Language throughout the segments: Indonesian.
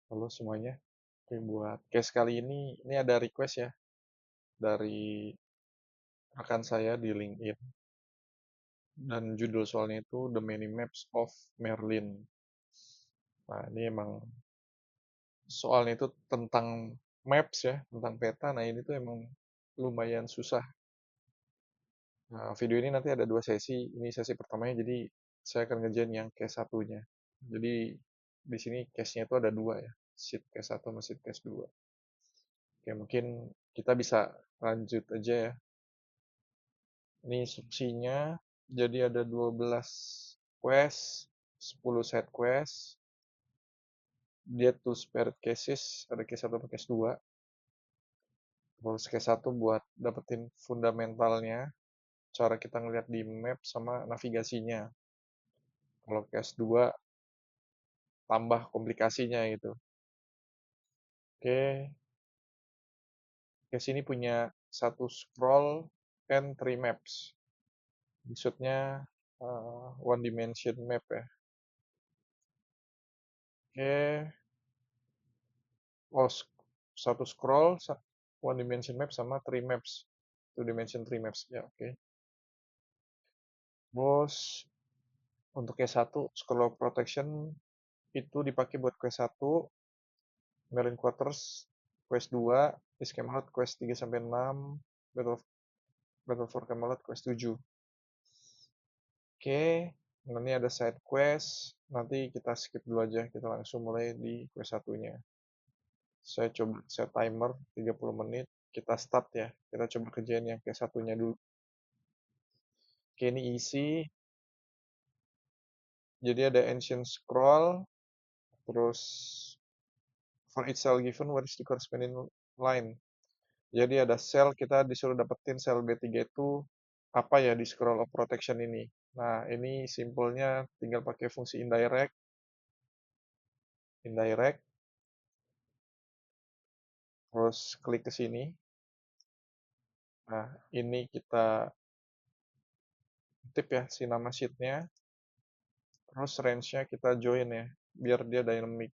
Halo semuanya. Oke, buat case kali ini ada request ya dari rekan saya di LinkedIn dan judul soalnya itu The Many Maps of Merlin. Nah, ini emang soalnya itu tentang maps ya, tentang peta. Nah, ini tuh emang lumayan susah. Nah, video ini nanti ada dua sesi. Ini sesi pertamanya, jadi saya akan ngerjain yang case satunya. Jadi di sini case-nya itu ada dua ya, sheet case satu sama sheet case dua. Oke, mungkin kita bisa lanjut aja ya. Ini instruksinya, jadi ada 12 quest, 10 set quest, dia tuh spare cases, ada case 1 sama case 2. Terus case 1 buat dapetin fundamentalnya, cara kita ngeliat di map sama navigasinya. Kalau case 2 tambah komplikasinya gitu. Oke, case ini punya satu scroll and three maps. Maksudnya one dimension map ya. Oke, oh, satu scroll, one dimension map sama three maps, two dimension three maps ya, oke. Terus untuk Q1 scroll protection itu dipakai buat quest 1 Marine Quarters, quest 2 East Camelot, quest 3 sampai 6 Battle for Camelot, quest 7. Oke, ini ada side quest, nanti kita skip dulu aja, kita langsung mulai di quest satunya. Saya coba set timer 30 menit, kita start ya, kita coba kerjain yang quest satunya dulu. Oke, ini isi. Jadi ada ancient scroll, terus for each cell given, what is the corresponding line? Jadi ada cell, kita disuruh dapetin sel B3 itu apa ya di scroll of protection ini. Nah, ini simpelnya tinggal pakai fungsi indirect, terus klik ke sini. Nah, ini kita tip ya si nama sheetnya, terus range-nya kita join ya, biar dia dynamic.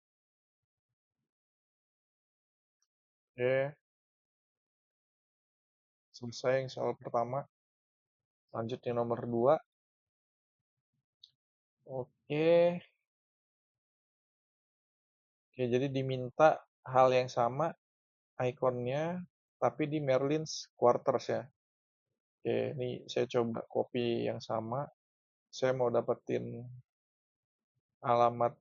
Oke, selesai yang soal pertama. Lanjut yang nomor 2. Oke, oke, jadi diminta hal yang sama ikonnya, tapi di Merlin's Quarters ya. Oke, ini saya coba copy yang sama. Saya mau dapetin alamat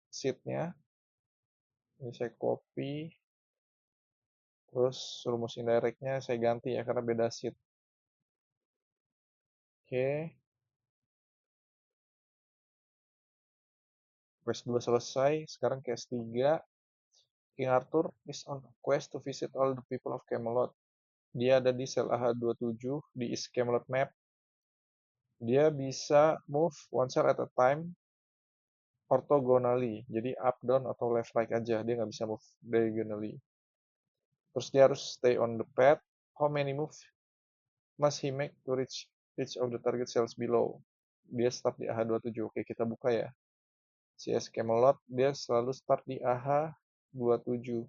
sheet-nya. Ini saya copy, terus rumus indirect-nya saya ganti ya, karena beda sheet. Oke, quest 2 selesai. Sekarang quest 3. King Arthur is on a quest to visit all the people of Camelot. Dia ada di sel AH27 di East Camelot map. Dia bisa move one cell at a time orthogonally. Jadi up, down, atau left, right aja. Dia nggak bisa move diagonally. Terus dia harus stay on the path. How many move must he make to reach each of the target cells below? Dia start di AH27. Oke, kita buka ya. CS Camelot, dia selalu start di AH27.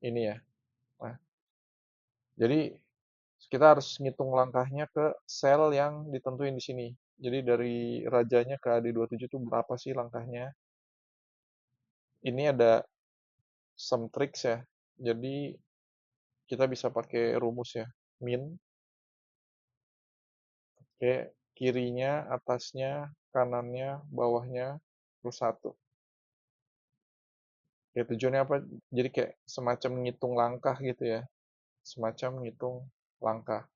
Ini ya. Nah, jadi kita harus ngitung langkahnya ke sel yang ditentuin di sini. Jadi dari rajanya ke AD27 itu berapa sih langkahnya? Ini ada some tricks ya. Jadi kita bisa pakai rumus ya. Min, oke, kirinya, atasnya, kanannya, bawahnya, plus 1. Ya tujuannya apa? Jadi kayak semacam ngitung langkah gitu ya. Semacam ngitung langkah.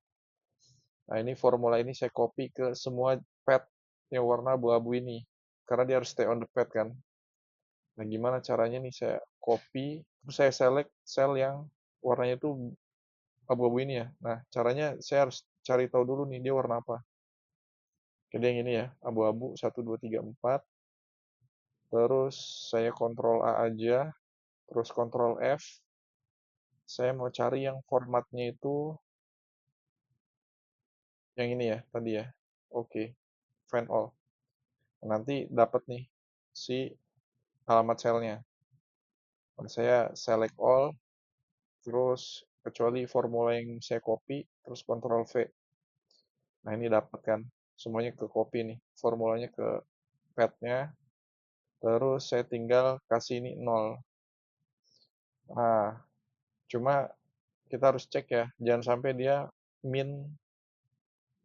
Nah, ini formula ini saya copy ke semua pad yang warna abu-abu ini. Karena dia harus stay on the pad kan. Nah, gimana caranya nih saya copy, terus saya select sel yang warnanya itu abu-abu ini ya. Nah, caranya saya harus cari tahu dulu nih dia warna apa. Jadi yang ini ya, abu-abu 1, 2, 3, 4. Terus saya Ctrl A aja, terus Ctrl F. Saya mau cari yang formatnya itu yang ini ya, tadi ya. Oke, find all. Nanti dapat nih si alamat selnya. Nah, saya select all, terus kecuali formula yang saya copy, terus Ctrl V. Nah, ini dapat kan, semuanya ke copy nih, formulanya ke padnya, terus saya tinggal kasih ini 0. Nah, cuma kita harus cek ya, jangan sampai dia min,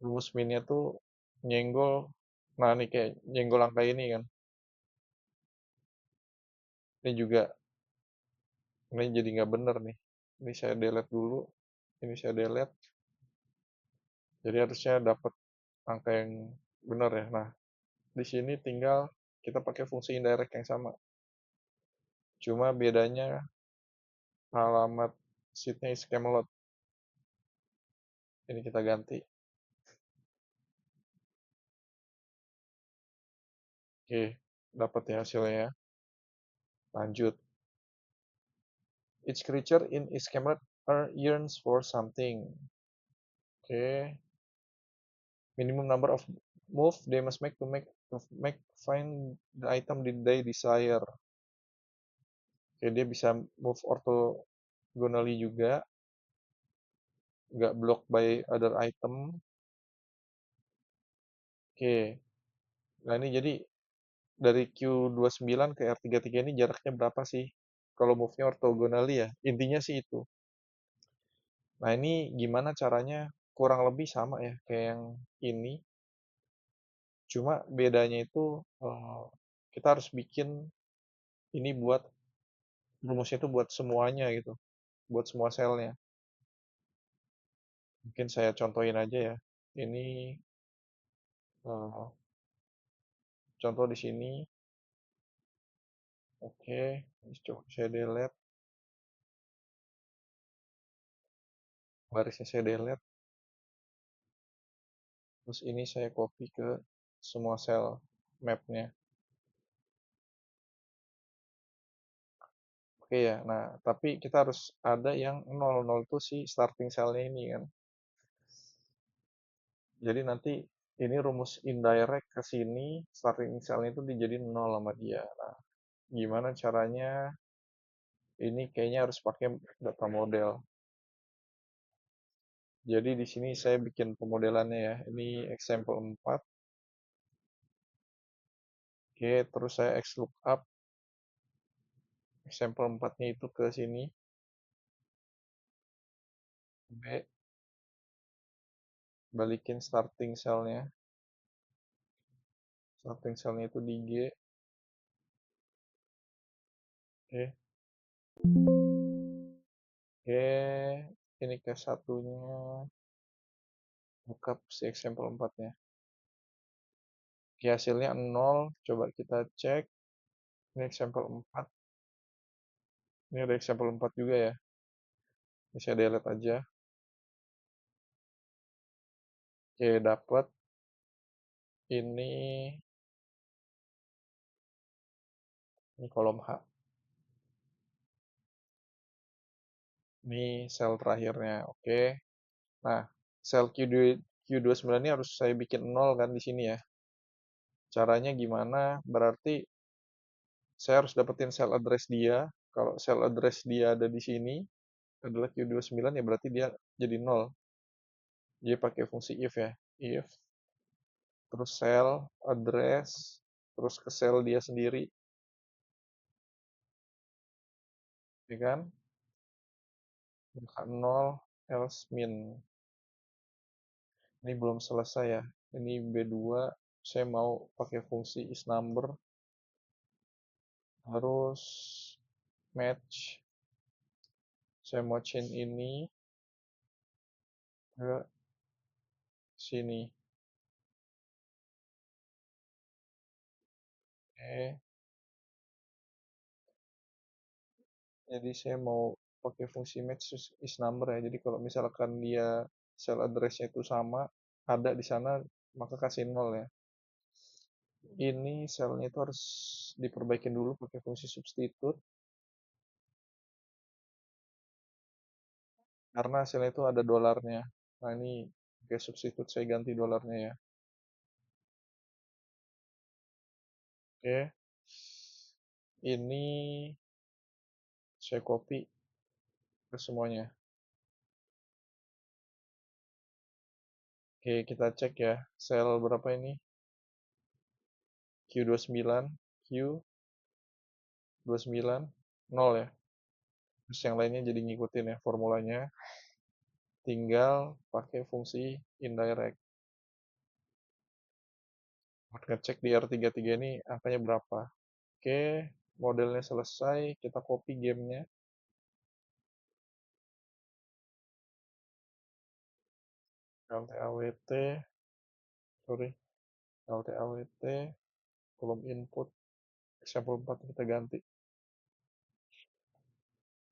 rumus minnya tuh nyenggol, nah ini kayak nyenggol angka ini kan, ini juga, ini jadi nggak bener nih. Ini saya delete dulu, ini saya delete, jadi harusnya dapat angka yang benar ya. Nah, di sini tinggal kita pakai fungsi indirect yang sama. Cuma bedanya alamat sheetnya is Camelot. Ini kita ganti. Oke, dapat ya hasilnya ya. Lanjut. Each creature in is Camelot yearns for something. Oke, minimum number of move they must make to make find the item that they desire. Oke, dia bisa move orthogonally juga, nggak block by other item. Oke, nah ini jadi dari Q29 ke R33 ini jaraknya berapa sih? Kalau move-nya orthogonally ya, intinya sih itu. Nah ini gimana caranya? Kurang lebih sama ya kayak yang ini, cuma bedanya itu kita harus bikin ini buat rumusnya itu buat semuanya gitu, buat semua selnya. Mungkin saya contohin aja ya. Ini eh, contoh di sini. Oke, coba saya delete, barisnya saya delete, terus ini saya copy ke semua sel mapnya. Oke ya, nah tapi kita harus ada yang 00 itu si starting cell-nya ini kan. Jadi nanti ini rumus indirect ke sini, starting cell-nya itu dijadiin 0 sama dia. Nah, gimana caranya? Ini kayaknya harus pakai data model. Jadi di sini saya bikin pemodelannya ya. Ini example 4. Oke, terus saya X lookup example 4-nya itu ke sini. B, balikin starting cell-nya. Starting cell-nya itu di G. Oke, oke. Ini ke satunya. Lookup si example 4-nya. Oke, hasilnya 0. Coba kita cek. Ini example 4. Ini ada example 4 juga ya. Ini saya delete aja. Oke, dapat. Ini kolom H. Ini sel terakhirnya. Oke. Nah, sel Q29 ini harus saya bikin 0 kan di sini ya. Caranya gimana? Berarti saya harus dapetin sel address dia. Kalau sel address dia ada di sini adalah Q29 ya berarti dia jadi 0. Dia pakai fungsi if ya. If terus sel address terus ke sel dia sendiri, ya kan? Angka 0 else min. Ini belum selesai ya. Ini B2 saya mau pakai fungsi isNumber harus match. Saya mau change ini ke sini. Oke. Jadi saya mau pakai fungsi match is number ya. Jadi kalau misalkan dia cell address-nya itu sama, ada di sana, maka kasih 0 ya. Ini selnya itu harus diperbaikin dulu pakai fungsi substitute. Karena hasilnya itu ada dolarnya. Nah ini pakai substitute saya ganti dolarnya ya. Oke. Ini saya copy ke semuanya. Oke, kita cek ya. Sel berapa ini? Q29, Q29, 0 ya. Terus yang lainnya jadi ngikutin ya formulanya. Tinggal pakai fungsi indirect. Buat ngecek di R33 ini angkanya berapa. Oke, modelnya selesai. Kita copy gamenya. LTAWT, sorry, LTAWT, kolom input, example 4 kita ganti.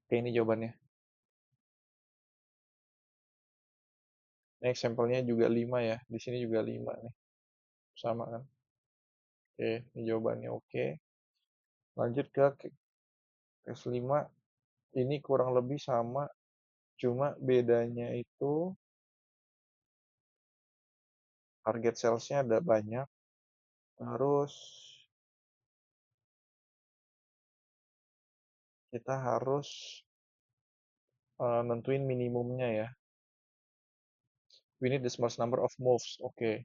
Oke, ini jawabannya. Ini example-nya juga 5 ya. Di sini juga 5 nih. Sama kan? Oke, ini jawabannya oke. Lanjut ke case 5. Ini kurang lebih sama, cuma bedanya itu target sales-nya ada banyak. Terus kita harus nentuin minimumnya ya. We need the smallest number of moves. Oke.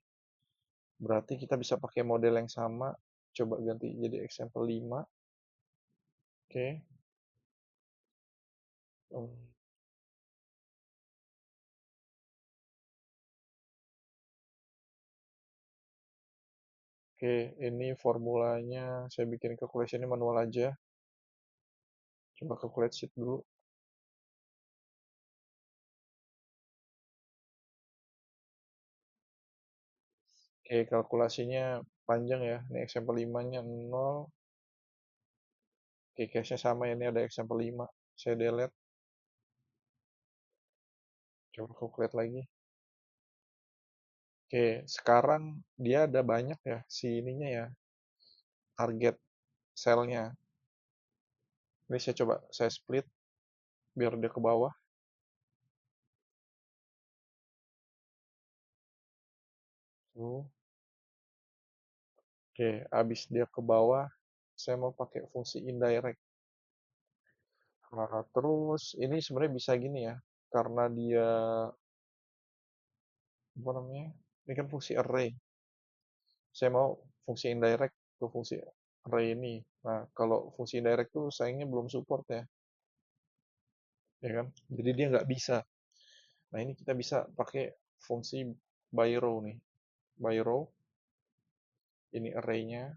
Berarti kita bisa pakai model yang sama. Coba ganti jadi example 5. Oke. Oke, ini formulanya saya bikin calculation-nya manual aja. Coba calculate sheet dulu. Oke, kalkulasinya panjang ya. Ini example 5-nya 0. Oke, case-nya sama ya. Ini ada example 5. Saya delete. Coba calculate lagi. Oke, sekarang dia ada banyak ya. Si ininya ya. Target sel-nya. Ini saya coba, saya split. Biar dia ke bawah. Tuh. Oke, habis dia ke bawah. Saya mau pakai fungsi indirect. Nah, terus ini sebenarnya bisa gini ya. Karena dia, apa namanya? Ini kan fungsi array. Saya mau fungsi indirect ke fungsi array ini. Nah, kalau fungsi indirect tuh sayangnya belum support ya, ya kan? Jadi dia nggak bisa. Nah, ini kita bisa pakai fungsi by row nih. By row, ini array-nya.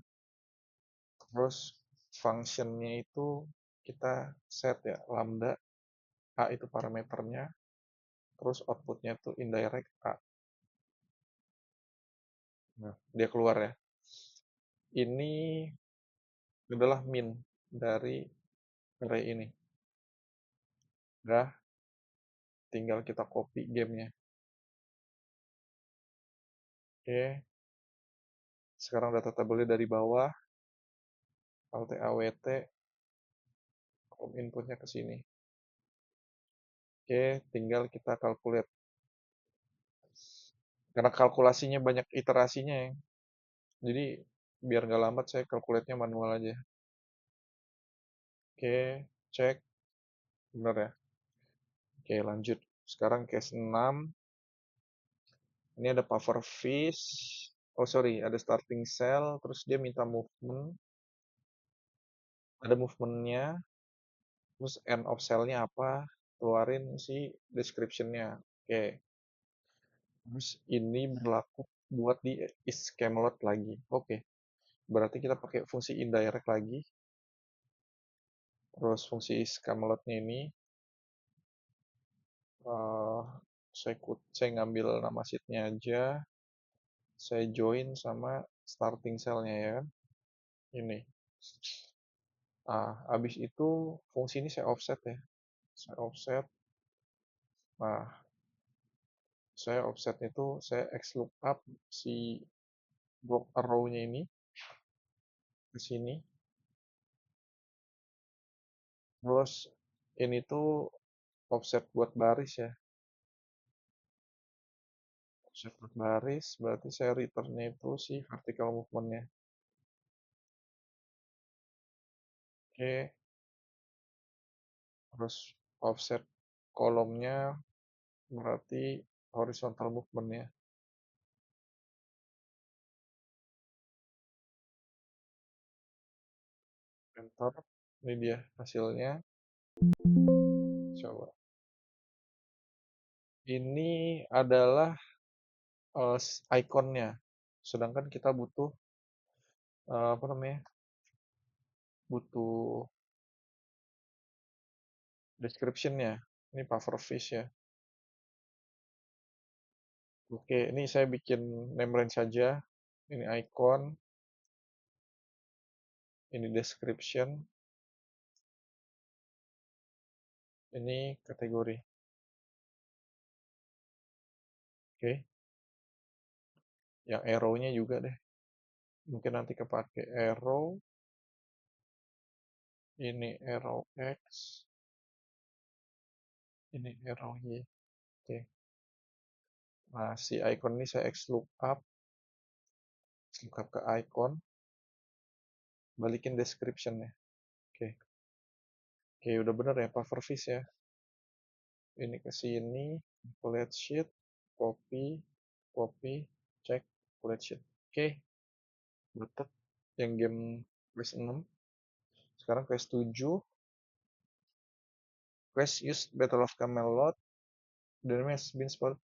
Terus functionnya itu kita set ya, lambda, A itu parameternya. Terus outputnya itu indirect A. Nah, dia keluar ya. Ini adalah min dari array ini. Udah, tinggal kita copy gamenya. Oke, sekarang data tabelnya dari bawah, Alt AWT, inputnya ke sini. Oke, tinggal kita calculate. Karena kalkulasinya banyak iterasinya ya. Jadi biar nggak lambat saya calculate-nya manual aja. Oke, cek. Benar ya. Oke, lanjut. Sekarang case 6. Ini ada buffer fish. Oh sorry, ada starting cell. Terus dia minta movement. Ada movementnya. Terus end of cell-nya apa. Keluarin si description-nya. Oke. Terus ini berlaku buat di isCamelot lagi. Oke. Berarti kita pakai fungsi indirect lagi. Terus fungsi isCamelot-nya ini eh, saya ngambil nama sheet-nya aja. Saya join sama starting cell-nya ya kan. Ini. Habis itu fungsi ini saya offset ya. Saya offset. Nah, saya offset itu saya X lookup si block arrow-nya ini ke sini. Terus ini tuh offset buat baris ya. Offset buat baris berarti saya return-nya itu si vertical movement-nya. Oke, terus offset kolomnya berarti horizontal movement ya. Enter. Ini dia hasilnya. Coba. Ini adalah ikonnya. Sedangkan kita butuh apa namanya? Butuh description-nya. Ini pufferfish ya. Oke, ini saya bikin name range saja. Ini icon, ini description, ini kategori. Oke, yang arrow-nya juga deh. Mungkin nanti kepake arrow, ini arrow X, ini arrow Y. Oke. Nah, si icon ini saya X lookup ke icon, balikin description-nya. Oke. Oke, udah bener ya pufferfish ya. Ini ke sini, collect sheet, copy, copy, cek, collect sheet. Oke, betul. Yang game quest 6. Sekarang quest 7. Quest use Battle of Camelot. The enemy has been spotted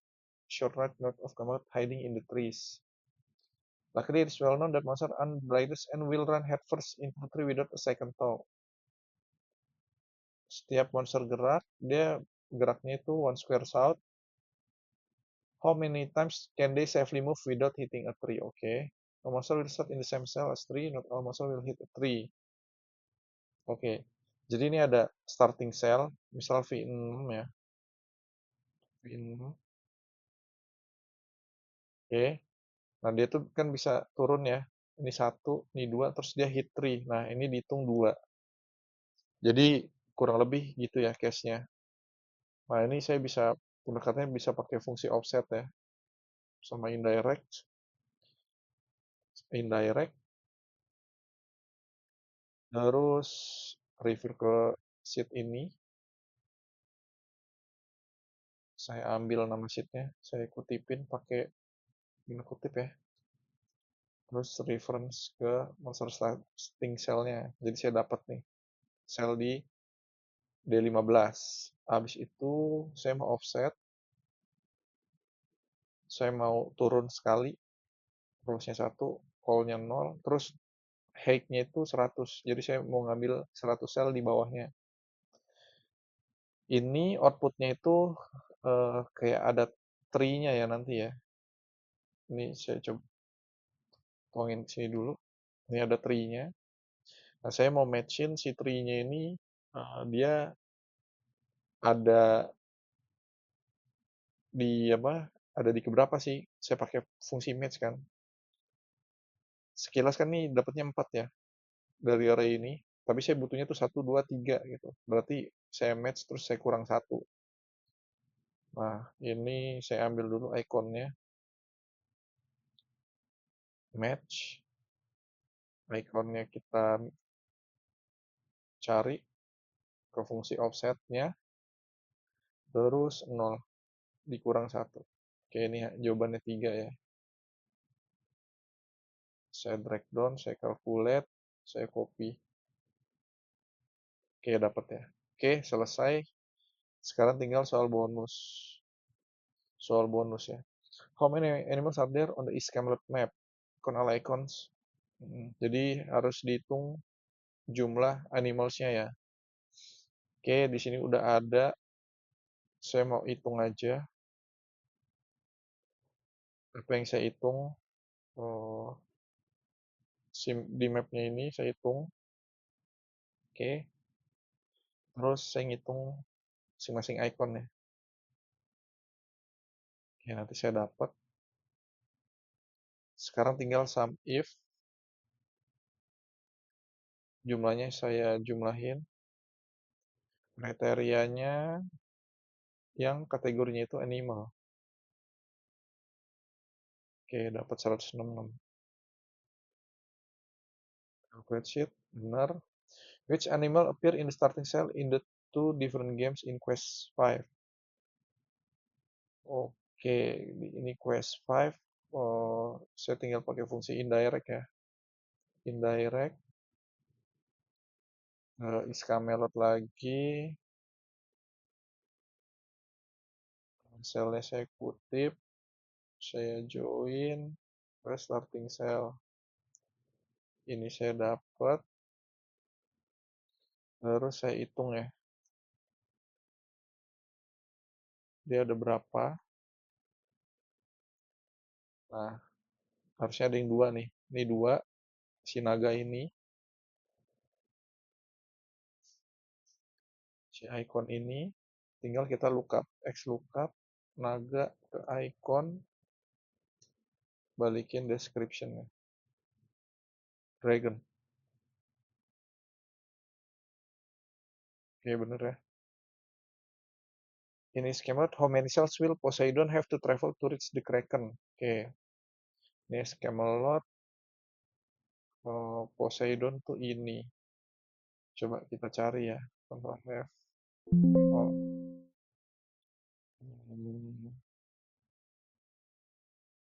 short right north of Camelot hiding in the trees. Luckily, it is well known that monsters are unbridled and will run headfirst into the tree without a second thought. Setiap monster gerak, dia geraknya itu one square south. How many times can they safely move without hitting a tree? Oke. Okay. A monster will start in the same cell as tree, not all monster will hit a tree. Oke. Okay. Jadi ini ada starting cell, misal V6 ya. V6. Oke. Okay. Nah, dia tuh kan bisa turun ya. Ini satu, ini dua, terus dia hit tree. Nah, ini dihitung dua. Jadi kurang lebih gitu ya case-nya. Nah, ini saya bisa pendekatannya bisa pakai fungsi offset ya. Sama indirect, terus refer ke sheet ini. Saya ambil nama sheetnya, saya kutipin pakai ini kutip ya. Terus reference ke monster starting cell-nya. Jadi saya dapat nih sel di D15. Habis itu saya mau offset, saya mau turun sekali, rows-nya 1, call-nya 0, terus height-nya itu 100. Jadi saya mau ngambil 100 sel di bawahnya. Ini output-nya itu kayak ada tree-nya ya nanti ya. Ini saya coba tuangin sini dulu. Ini ada tree-nya. Nah, saya mau match-in si tree-nya ini dia ada di apa? Ada di keberapa sih? Saya pakai fungsi match kan. Sekilas kan nih dapatnya 4 ya dari array ini. Tapi saya butuhnya tuh 1, 2, 3 gitu. Berarti saya match terus saya kurang 1. Nah, ini saya ambil dulu ikonnya. Match. Ikonnya kita cari ke fungsi offsetnya. Terus 0 dikurang 1. Oke, ini jawabannya 3 ya. Saya drag down, saya calculate, saya copy. Oke, dapat ya. Oke, selesai. Sekarang tinggal soal bonus. Soal bonus ya. How many animals are there on the East Camelot map? Icon all icons. Jadi harus dihitung jumlah animalsnya ya. Oke, di sini udah ada. Saya mau hitung aja. Apa yang saya hitung? Oh, di mapnya ini saya hitung. Oke. Terus saya ngitung masing-masing icon ya. Oke, nanti saya dapat. Sekarang tinggal sum if. Jumlahnya saya jumlahin. Kriterianya yang kategorinya itu animal. Oke, dapat 166. Calculate sheet, benar. Which animal appear in the starting cell in the two different games in Quest 5? Oke, ini Quest 5. Oh, saya tinggal pakai fungsi indirect ya. Indirect. Iskamelot lagi. Selnya saya kutip. Saya join. Ke starting cell. Ini saya dapat. Terus saya hitung ya. Dia ada berapa. Nah, harusnya ada yang dua nih. Ini dua. Si naga ini. Si icon ini. Tinggal kita lookup. X lookup. Naga ke icon. Balikin description-nya. Dragon. Oke, bener ya. In his Camelot, how many cells will Poseidon have to travel to reach the Kraken? Oke, ini Camelot. Poseidon tuh ini. Coba kita cari ya. Control F. Oh,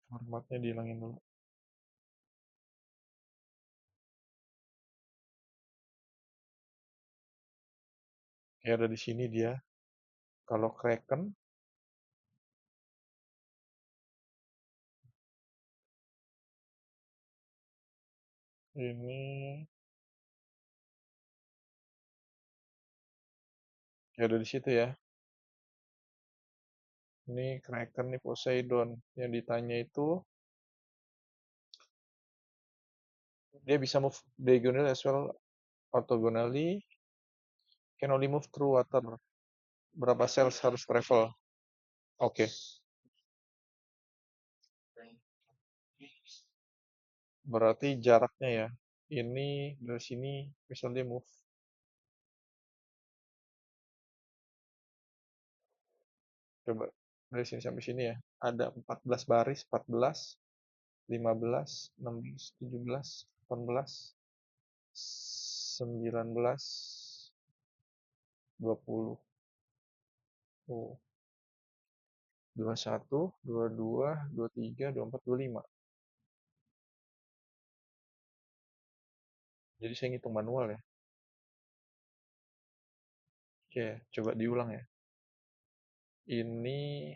formatnya dihilangin dulu. Oke, ada di sini dia. Kalau Kraken, ini ya ada di situ ya. Ini Kraken nih Poseidon. Yang ditanya itu dia bisa move diagonally as well orthogonally. Can only move through water. Berapa cells harus travel? Oke. Berarti jaraknya ya. Ini dari sini misalnya move. Coba dari sini sampai sini ya. Ada 14 baris, 14, 15, 16, 17, 18, 19, 20. Oh, 21, 22, 23, 24, 25. Jadi saya ngitung manual ya. Oke, coba diulang ya. Ini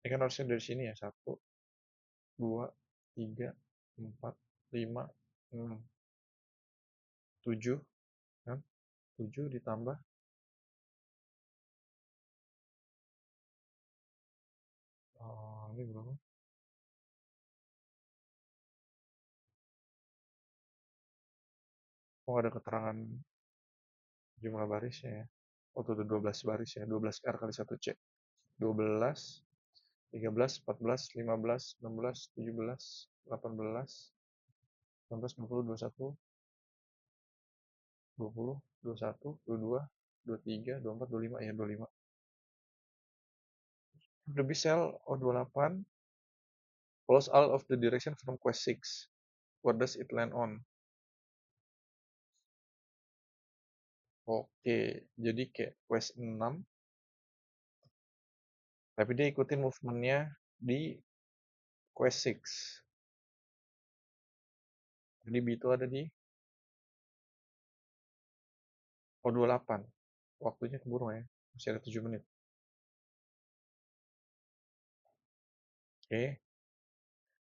kan harusnya dari sini ya. 1, 2, 3, 4, 5, 6, 7. Kan? 7 ditambah. Ini berapa? Oh, ada keterangan jumlah barisnya ya. Oh, tuh ada 12 baris ya. 12R kali 1C. 12, 13, 14, 15, 16, 17, 18, 19, 20, 21, 20, 21, 22, 23, 24, 25. Ya, 25. The Cell O28 follows all of the direction from quest 6. What does it land on? Oke, jadi kayak quest 6, tapi dia ikutin movementnya di quest 6. Jadi B itu ada di O28. Waktunya keburu ya. Masih ada 7 menit. Oke.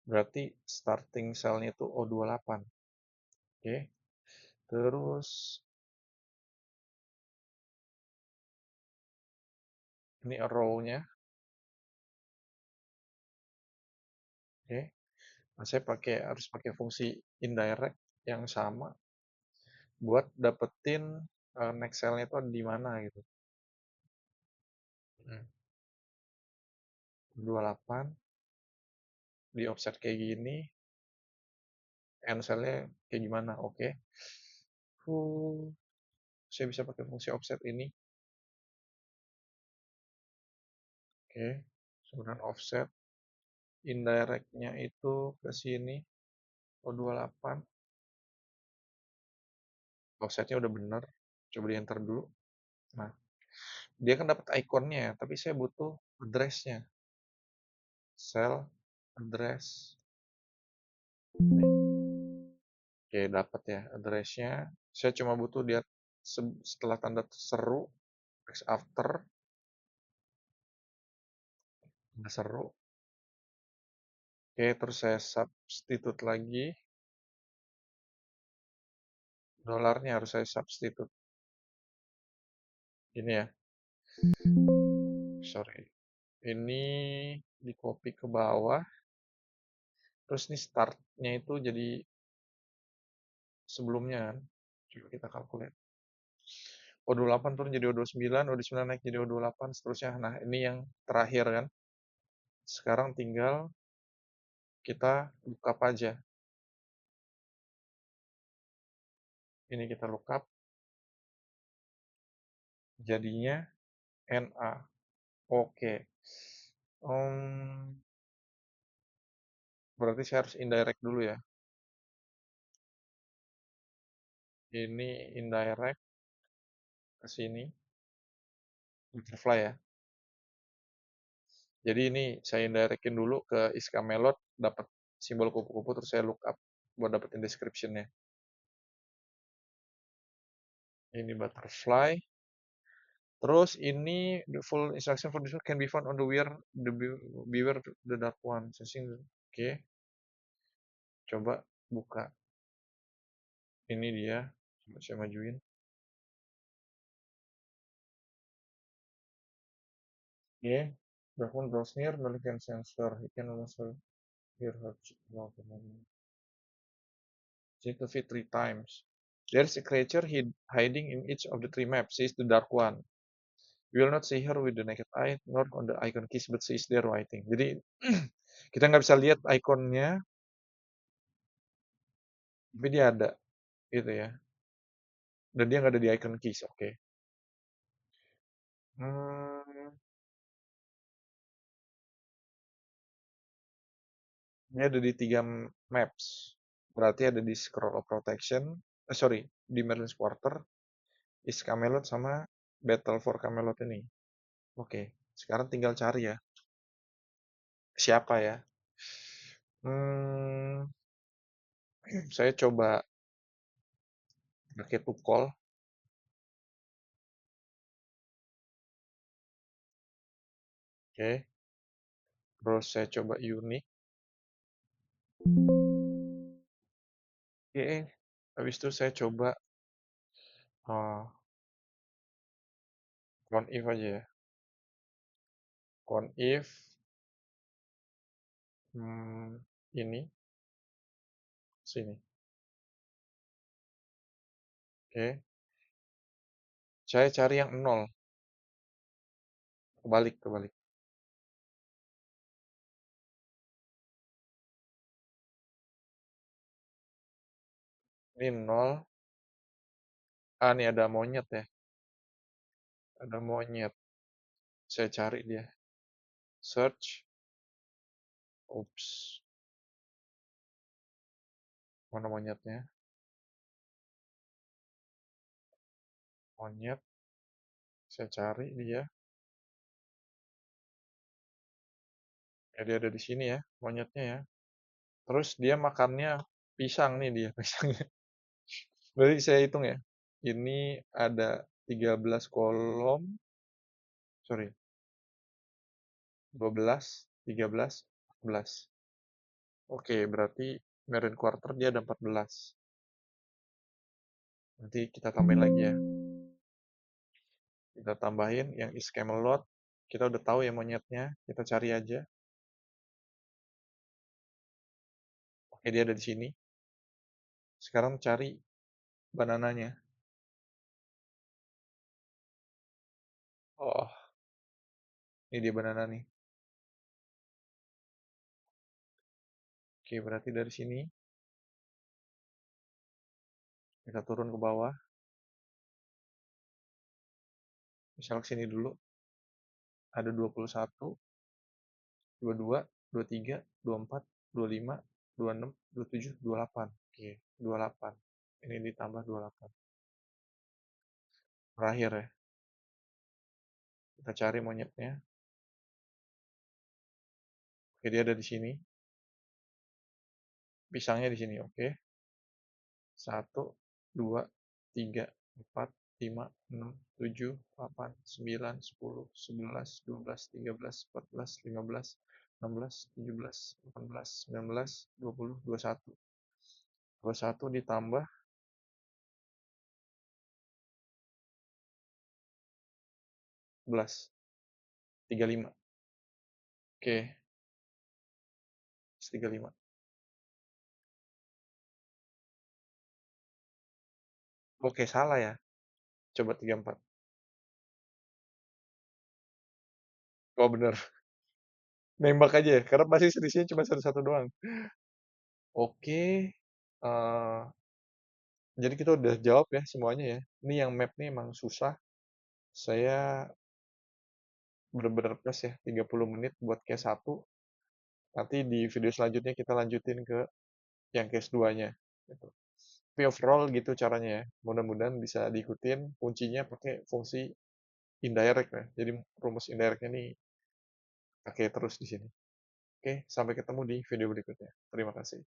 Berarti starting cell-nya itu O28. Oke. Terus ini row-nya. Oke. Nah, saya harus pakai fungsi indirect yang sama buat dapetin next cell-nya itu di mana gitu. 28 di offset kayak gini. End cell-nya kayak gimana? Oke. Saya bisa pakai fungsi offset ini. Oke. Sebenarnya offset indirect-nya itu ke sini O28. offsetnya udah bener. Coba di enter dulu. Nah, dia kan dapat ikonnya ya, tapi saya butuh addressnya. Cell address. Oke, dapat ya addressnya. Saya cuma butuh dia setelah tanda seru, text after, tanda seru. Oke, terus saya substitute lagi. Dolarnya harus saya substitute. Ini ya, sorry. Ini di copy ke bawah. Terus nih startnya itu jadi sebelumnya kan. Coba kita calculate. O28 turun jadi O29, O29 naik jadi O28, seterusnya. Nah, ini yang terakhir kan. Sekarang tinggal kita buka aja. Ini kita lookup, jadinya NA. Oke. Berarti saya harus indirect dulu ya. Ini indirect ke sini, butterfly ya. Jadi ini saya indirectin dulu ke Iskamelot, dapat simbol kupu-kupu, terus saya lookup buat dapetin description-nya. Ini butterfly. Terus ini the full instruction for this one can be found on the beware the dark one. Oke, coba buka. Ini dia. Coba saya majuin. Oke, dark one draws near, no can sensor. He can also hear her check the feed 3 times. There's a creature hiding in each of the 3 maps. Says the dark one. We will not see her with the naked eye, nor on the icon keys, but she is there writing. Jadi kita nggak bisa lihat ikonnya, tapi dia ada, gitu ya. Dan dia nggak ada di icon keys, oke. Hmm, ini ada di 3 maps. Berarti ada di Scroll of Protection, sorry, di Merlin's Quarter, East Camelot, sama Battle for Camelot ini. Oke, sekarang tinggal cari ya. Siapa ya? Hmm, saya coba pakai to call. Oke, terus saya coba unique. Oke, habis itu saya coba count if aja ya. Count if ini sini. Oke, saya cari yang 0. Kebalik. Ini 0. Ah, ini ada monyet ya. Ada monyet. Saya cari dia. Search. Oops. Mana monyetnya? Monyet. Saya cari dia. Ya, dia ada di sini ya, monyetnya ya. Terus dia makannya pisang nih dia, pisangnya. Berarti saya hitung ya. Ini ada 13 kolom. Sorry, 12, 13, 14. Oke, berarti Marine Quarter dia ada 14. Nanti kita tambahin lagi ya. Kita tambahin yang is Camelot. Kita udah tahu ya monyetnya. Kita cari aja. Oke, dia ada di sini. Sekarang cari banananya. Oh, ini dia banana nih. Oke, berarti dari sini kita turun ke bawah. Misal ke sini dulu. Ada 21, 22, 23, 24, 25, 26, 27, 28. Oke, 28. Ini ditambah 28. terakhir ya. Kita cari monyetnya. Oke, dia ada di sini. Pisangnya di sini. Oke. Satu, dua, tiga, empat, lima, enam, tujuh, delapan, sembilan, sepuluh, sebelas, dua belas, tiga belas, empat belas, lima belas, enam belas, tujuh belas, delapan belas, sembilan belas, 20, 21. 21 ditambah 11, 35. Oke, 35. Oke, salah ya. Coba 34. Oh, bener. Nembak aja ya, karena pasti selisihnya cuma satu-satu doang. Oke, eh, jadi kita udah jawab ya semuanya ya. Ini yang map nih emang susah. Saya bener-bener plus ya, 30 menit buat case satu. Nanti di video selanjutnya kita lanjutin ke yang case 2-nya. Gitu. Tapi overall gitu caranya ya. Mudah-mudahan bisa diikutin. Kuncinya pakai fungsi indirect ya. Jadi rumus indirectnya nih pakai terus di sini. Oke, sampai ketemu di video berikutnya. Terima kasih.